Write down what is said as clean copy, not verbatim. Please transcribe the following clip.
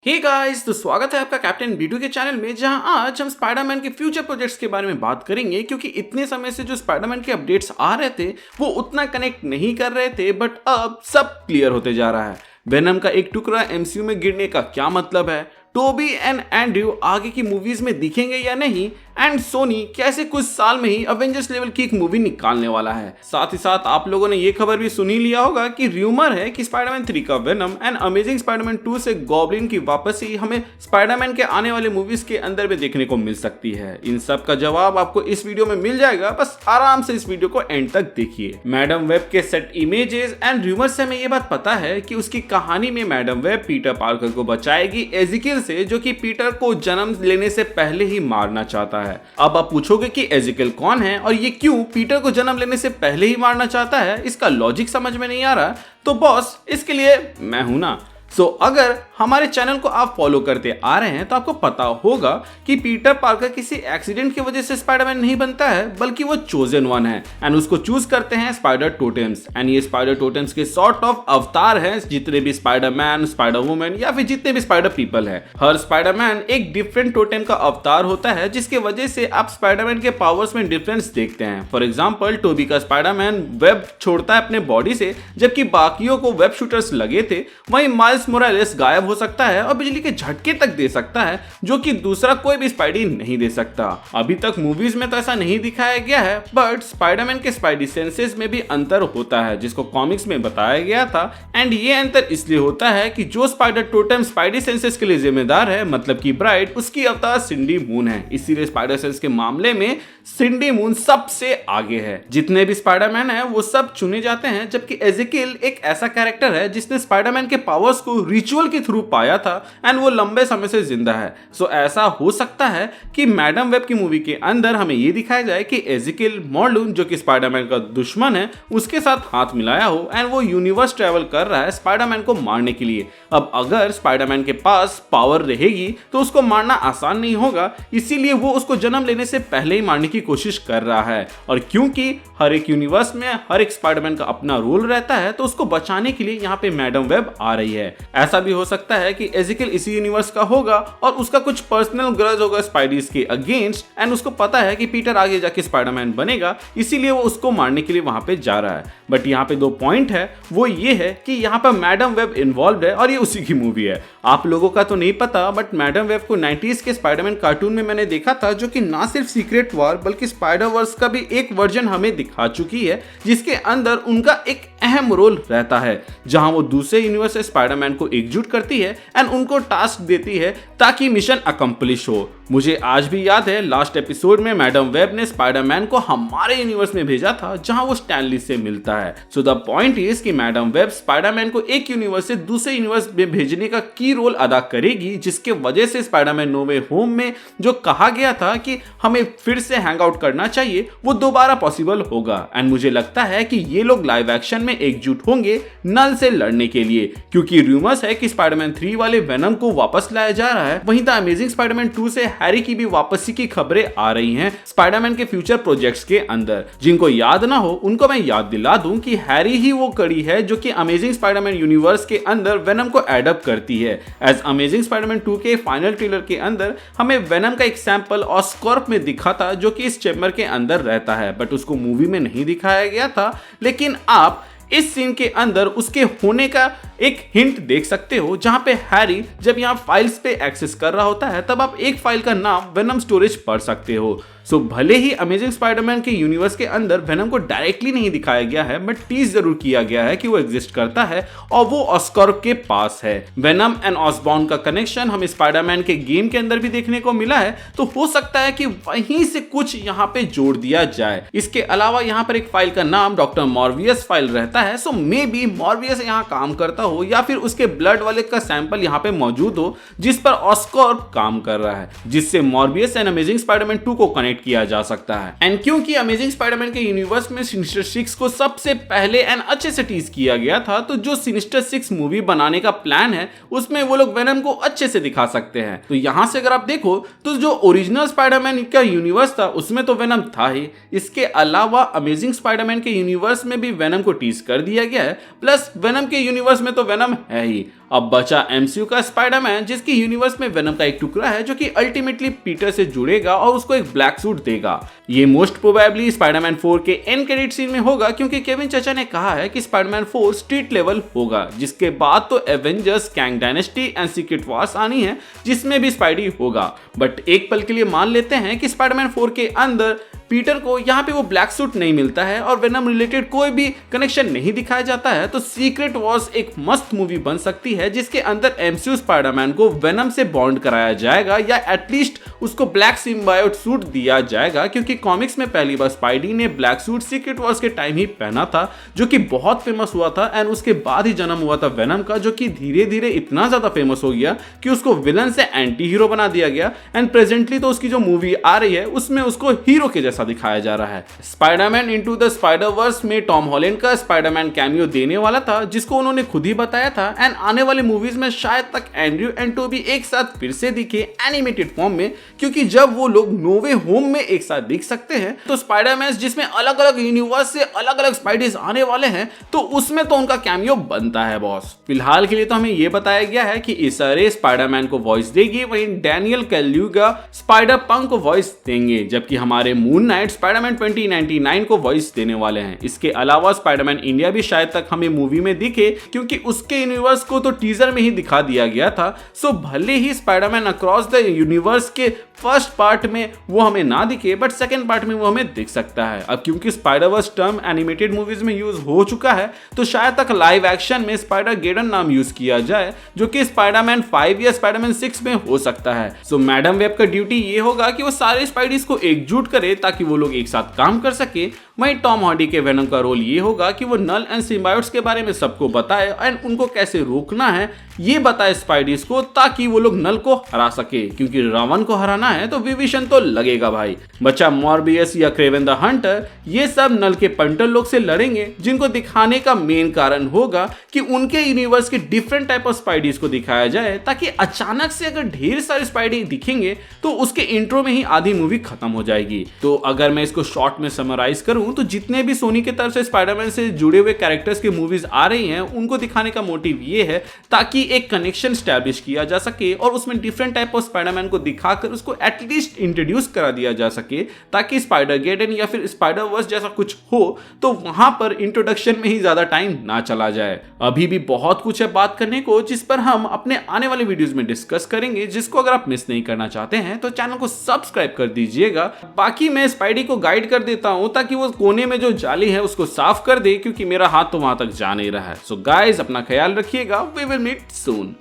Hey guys, तो स्वागत है आपका कैप्टन बीटू के चैनल में, जहां आज हम स्पाइडरमैन के फ्यूचर प्रोजेक्ट्स के बारे में बात करेंगे। क्योंकि इतने समय से जो स्पाइडरमैन के अपडेट्स आ रहे थे वो उतना कनेक्ट नहीं कर रहे थे, बट अब सब क्लियर होते जा रहा है। वेनम का एक टुकड़ा एमसीयू में गिरने का क्या मतलब है, टोबी एंड एंड्रयू आगे की मूवीज में दिखेंगे या नहीं, एंड सोनी कैसे कुछ साल में ही अवेंजर्स लेवल की एक मूवी निकालने वाला है। साथ ही साथ आप लोगों ने ये खबर भी सुनी लिया होगा कि र्यूमर है कि स्पाइडरमैन 3 का वेनम एंड अमेजिंग स्पाइडरमैन 2 से गॉब्लिन की वापसी हमें स्पाइडरमैन के आने वाले मूवीज के अंदर भी देखने को मिल सकती है। इन सब का जवाब आपको इस वीडियो में मिल जाएगा, बस आराम से इस वीडियो को एंड तक देखिए। मैडम वेब के सेट इमेजेस एंड र्यूमर से हमें ये बात पता है कि उसकी कहानी में मैडम वेब पीटर पार्कर को बचाएगी एजिकिल से, जो कि पीटर को जन्म लेने से पहले ही मारना चाहता है। अब आप पूछोगे कि एजिकिल कौन है और ये क्यों पीटर को जन्म लेने से पहले ही मारना चाहता है, इसका लॉजिक समझ में नहीं आ रहा। तो बॉस, इसके लिए मैं हूं ना। अगर हमारे चैनल को आप फॉलो करते आ रहे हैं तो आपको पता होगा कि पीटर पार्कर किसी एक्सीडेंट की वजह से स्पाइडरमैन नहीं बनता है, बल्कि वो चोजन वन है एंड उसको चूज करते हैं स्पाइडर टोटेम्स। एंड ये स्पाइडर टोटेम्स के सॉर्ट ऑफ अवतार हैं जितने भी स्पाइडरमैन, स्पाइडर वुमन या फिर जितने भी स्पाइडर पीपल है। हर स्पाइडरमैन एक डिफरेंट टोटेम का अवतार होता है, जिसके वजह से आप स्पाइडरमैन के पावर्स में डिफरेंस देखते हैं। फॉर एग्जाम्पल, टोबी का स्पाइडरमैन वेब छोड़ता है अपने बॉडी से, जबकि बाकियों को वेब शूटर्स लगे थे। वहीं माइल्स मोरालेस गायब हो सकता है और बिजली के झटके तक दे सकता है, जो कि दूसरा कोई भी स्पाइडी नहीं दे सकता। अभी तक मूवीज में तो ऐसा नहीं दिखाया गया है, बट स्पाइडरमैन के स्पाइडी सेंसेस में भी अंतर होता है, जिसको कॉमिक्स में बताया गया था। एंड ये अंतर इसलिए होता है कि जो स्पाइडर टोटेम स्पाइडी सेंसेस के लिए जिम्मेदार है, मतलब कि ब्राइड, उसकी अवतार सिंडी मून है। इसीलिए स्पाइडर सेंस के मामले में सिंडी मून सबसे आगे है। जितने भी स्पाइडरमैन है वो सब चुने जाते हैं, जबकि एजिकिल एक ऐसा कैरेक्टर है जिसने स्पाइडरमैन के पावर्स को रिचुअल के थ्रू पाया था एंड वो लंबे समय से जिंदा है। ऐसा हो सकता है कि मैडम वेब की मूवी के अंदर हमें ये दिखाया जाए कि एजिकिल मॉर्लून, जो कि स्पाइडरमैन का दुश्मन है, उसके साथ हाथ मिलाया हो एंड वो यूनिवर्स ट्रैवल कर रहा है स्पाइडरमैन को मारने के लिए। अब अगर स्पाइडरमैन के पास पावर रहेगी तो उसको मारना आसान नहीं होगा, इसीलिए वो उसको जन्म लेने से पहले ही मारने की कोशिश कर रहा है। और क्योंकि हर एक यूनिवर्स में हर एक स्पाइडरमैन का अपना रोल रहता है, तो उसको बचाने के लिए यहाँ पे मैडम वेब आ रही है। ऐसा भी हो सकता है कि एजिकिल इसी यूनिवर्स का होगा और उसका कुछ पर्सनल ग्रज होगा स्पाइडीज के अगेंस्ट, एंड उसको पता है कि पीटर आगे जाके स्पाइडरमैन बनेगा, इसीलिए वो उसको मारने के लिए वहां पे जा रहा है। बट यहाँ पे 2 पॉइंट है, वो ये है कि यहाँ पर मैडम वेब इन्वॉल्व है और ये उसी की मूवी है। आप लोगों का तो नहीं पता, बट मैडम वेब को 90s के स्पाइडरमैन कार्टून में मैंने देखा था, जो कि ना सिर्फ सीक्रेट वॉर बल्कि स्पाइडर वर्स का भी एक वर्जन हमें दिखा चुकी है, जिसके अंदर उनका एक अहम रोल रहता है, जहां वो दूसरे यूनिवर्स से स्पाइडरमैन को एकजुट करती है एंड उनको टास्क देती है ताकि मिशन अकम्प्लिश हो। मुझे आज भी याद है, लास्ट एपिसोड में मैडम वेब ने स्पाइडरमैन को हमारे यूनिवर्स में भेजा था, जहां वो स्टैनली से मिलता है। द पॉइंट इज कि मैडम वेब स्पाइडरमैन को एक यूनिवर्स से दूसरे यूनिवर्स में भेजने का की रोल अदा करेगी, जिसके वजह से स्पाइडरमैन नो वे होम में जो कहा गया था कि हमें फिर से हैंग आउट करना चाहिए, वो दोबारा पॉसिबल होगा। एंड मुझे लगता है कि ये लोग लाइव एक्शन में एकजुट होंगे नल से लड़ने के लिए, क्योंकि रूमर्स है कि स्पाइडरमैन 3 वाले वेनम को वापस लाया जा रहा है। वहीं द अमेजिंग स्पाइडरमैन 2 से हैरी की भी वापसी की खबरें आ रही हैं स्पाइडरमैन के फ्यूचर प्रोजेक्ट्स के अंदर। जिनको याद ना हो उनको मैं याद दिला दूं कि हैरी ही वो कड़ी है जो कि अमेजिंग स्पाइडरमैन यूनिवर्स के अंदर वेनम को एडप्ट करती है। एज अमेजिंग स्पाइडरमैन 2 के फाइनल ट्रेलर के अंदर हमें वेनम का एक सैंपल ऑस्कॉर्प में दिखा था, जो कि इस चैम्बर के अंदर रहता है, बट उसको मूवी में नहीं दिखाया गया था। लेकिन आप इस सीन के अंदर उसके होने का एक हिंट देख सकते हो, जहां पे हैरी जब यहाँ फाइल्स पे एक्सेस कर रहा होता है, तब आप एक फाइल का नाम वेनम स्टोरेज पढ़ सकते हो। भले ही अमेजिंग स्पाइडरमैन के यूनिवर्स के अंदर वेनम को डायरेक्टली नहीं दिखाया गया है, बट टीज जरूर किया गया है कि वो एग्जिस्ट करता है और वो ऑस्कॉर्प के पास है। वेनम एंड ऑसबॉर्न का कनेक्शन हमें स्पाइडरमैन के गेम के अंदर भी देखने को मिला है, तो हो सकता है कि वहीं से कुछ यहाँ पे जोड़ दिया जाए। इसके अलावा यहाँ पर एक फाइल का नाम डॉक्टर मॉर्वियस फाइल रहता है, मे बी मॉर्वियस यहाँ काम करता हो या फिर उसके ब्लड वाले का सैंपल यहाँ पे मौजूद हो, जिस पर ऑस्कॉर्प काम कर रहा है, जिससे मॉर्बियस एंड अमेजिंग स्पाइडरमैन 2 को कनेक्ट किया जा सकता है। एंड क्योंकि अमेजिंग स्पाइडरमैन के यूनिवर्स में सिनिस्टर 6 को सबसे पहले एंड अच्छे से टीज किया गया था, तो जो सिनिस्टर 6 मूवी बनाने का प्लान है उसमें वो लोग वेनम को अच्छे से दिखा सकते हैं। तो यहां से अगर आप देखो तो जो ओरिजिनल स्पाइडरमैन का यूनिवर्स था उसमें तो वेनम था ही, इसके अलावा अमेजिंग स्पाइडरमैन के यूनिवर्स में भी वेनम को टीज कर दिया गया है, प्लस वेनम के यूनिवर्स में तो वेनम है ही। अब बचा एमसीयू का स्पाइडरमैन, जिसकी यूनिवर्स में वेनम का एक टुकड़ा है जो कि अल्टीमेटली पीटर से जुड़ेगा और उसको एक ब्लैक सूट देगा। ये मोस्ट प्रोबेबली स्पाइडरमैन 4 के एंड क्रेडिट सीन में होगा, क्योंकि केविन चचा ने कहा है कि स्पाइडरमैन 4 स्ट्रीट लेवल होगा, जिसके बाद तो Avengers, Kang dynasty and secret Wars आनी है, जिसमें भी स्पाइडी होगा। बट एक पल के लिए मान लेते हैं कि स्पाइडरमैन 4 के अंदर पीटर को यहाँ पे वो ब्लैक सूट नहीं मिलता है और वेनम रिलेटेड कोई भी कनेक्शन नहीं दिखाया जाता है, तो सीक्रेट वॉर्स एक मस्त मूवी बन सकती है जिसके अंदर एमसीयू स्पाइडरमैन को वेनम से बॉन्ड कराया जाएगा या एटलीस्ट उसको ब्लैक सिम्बायोट सूट दिया जाएगा, क्योंकि कॉमिक्स में पहली बार स्पाइडी ने ब्लैक सूट सीक्रेट वॉर्स के टाइम ही पहना था, जो कि बहुत फेमस हुआ था। एंड उसके बाद ही जन्म हुआ था वेनम का, जो कि धीरे धीरे इतना ज्यादा फेमस हो गया कि उसको विलन से एंटी हीरो बना दिया गया। एंड प्रेजेंटली तो उसकी जो मूवी आ रही है उसमें उसको हीरो के जैसा दिखाया जा रहा है। स्पाइडरमैन इनटू द स्पाइडर-वर्स में टॉम हॉलैंड का स्पाइडरमैन कैमियो देने वाला था, जिसको उन्होंने खुद ही बताया था। एंड आने वाले मूवीज में शायद तक एंड्रयू एंड टोबी एक साथ फिर से दिखे एनिमेटेड फॉर्म में, क्योंकि जब वो लोग नो वे होम में एक साथ दिख सकते हैं तो स्पाइडरमैन जिसमें अलग अलग यूनिवर्स से अलग अलग स्पाइडीज आने वाले हैं, तो उसमें तो उनका कैमियो बनता है बॉस। फिलहाल के लिए तो हमें यह बताया गया है कि इस सारे स्पाइडरमैन को वॉइस देगी, वहीं डैनियल कैलुगा स्पाइडर पंक को वॉइस देंगे, जबकि हमारे मून नाइट स्पाइडरमैन 2099 को वॉइस देने वाले हैं। इसके अलावा स्पाइडरमैन इंडिया भी शायद तक हमें मूवी में दिखे, क्योंकि उसके यूनिवर्स को तो टीजर में ही दिखा दिया गया था। सो भले ही स्पाइडरमैन अक्रॉस द यूनिवर्स के फर्स्ट पार्ट में वो हमें ना दिखे, बट सेकंड पार्ट में वो हमें दिख सकता है। अब क्योंकि स्पाइडरवर्स टर्म एनिमेटेड मूवीज में यूज हो चुका है, तो शायद तक लाइव एक्शन में स्पाइडर गेडन नाम यूज किया जाए, जो कि स्पाइडरमैन 5 या स्पाइडरमैन 6 में हो सकता है। सो मैडम वेब का ड्यूटी ये होगा कि वो सारे स्पाइडीज को एकजुट करे ताकि वो लोग एक साथ काम कर सके। वहीं टॉम हार्डी के वेनम का रोल ये होगा कि वो नल एंड सिम्बायोट्स के बारे में सबको बताए एंड उनको कैसे रोकना है ये बताए स्पाइडीज को, ताकि वो लोग नल को हरा सके, क्योंकि रावण को हराना है तो विभीषण तो लगेगा भाई। बच्चा मॉर्बियस या क्रेवन द हंटर, ये सब नल के पंटर लोग से लड़ेंगे, जिनको दिखाने का मेन कारण होगा कि उनके यूनिवर्स के डिफरेंट टाइप ऑफ स्पाइडीज को दिखाया जाए, ताकि अचानक से अगर ढेर सारे स्पाइडी दिखेंगे तो उसके इंट्रो में ही आधी मूवी खत्म हो जाएगी। तो अगर मैं इसको शॉर्ट में समराइज करूं तो जितने भी सोनी की तरफ से स्पाइडरमैन से जुड़े हुए कैरेक्टर्स की मूवीज आ रही हैं, उनको दिखाने का मोटिव ये है ताकि एक कनेक्शन स्टैब्लिश किया जा सके और उसमें डिफरेंट टाइप ऑफ स्पाइडरमैन को दिखाकर उसको एटलीस्ट इंट्रोड्यूस करा दिया जा सके, ताकि स्पाइडर गेडन या फिर स्पाइडरवर्स जैसा कुछ हो तो वहां पर इंट्रोडक्शन में ही ज्यादा टाइम ना चला जाए। अभी भी बहुत कुछ है बात करने को, जिस पर हम अपने आने वाले वीडियोस में डिस्कस करेंगे, जिसको अगर आप मिस नहीं करना चाहते हैं तो चैनल को सब्सक्राइब कर दीजिएगा। बाकी मैं स्पाइडी को गाइड कर देता हूं ताकि वो कोने में जो जाली है उसको साफ कर दे, क्योंकि मेरा हाथ तो वहां तक जा नहीं रहा है। सो गाइस, अपना ख्याल रखिएगा। We will meet soon.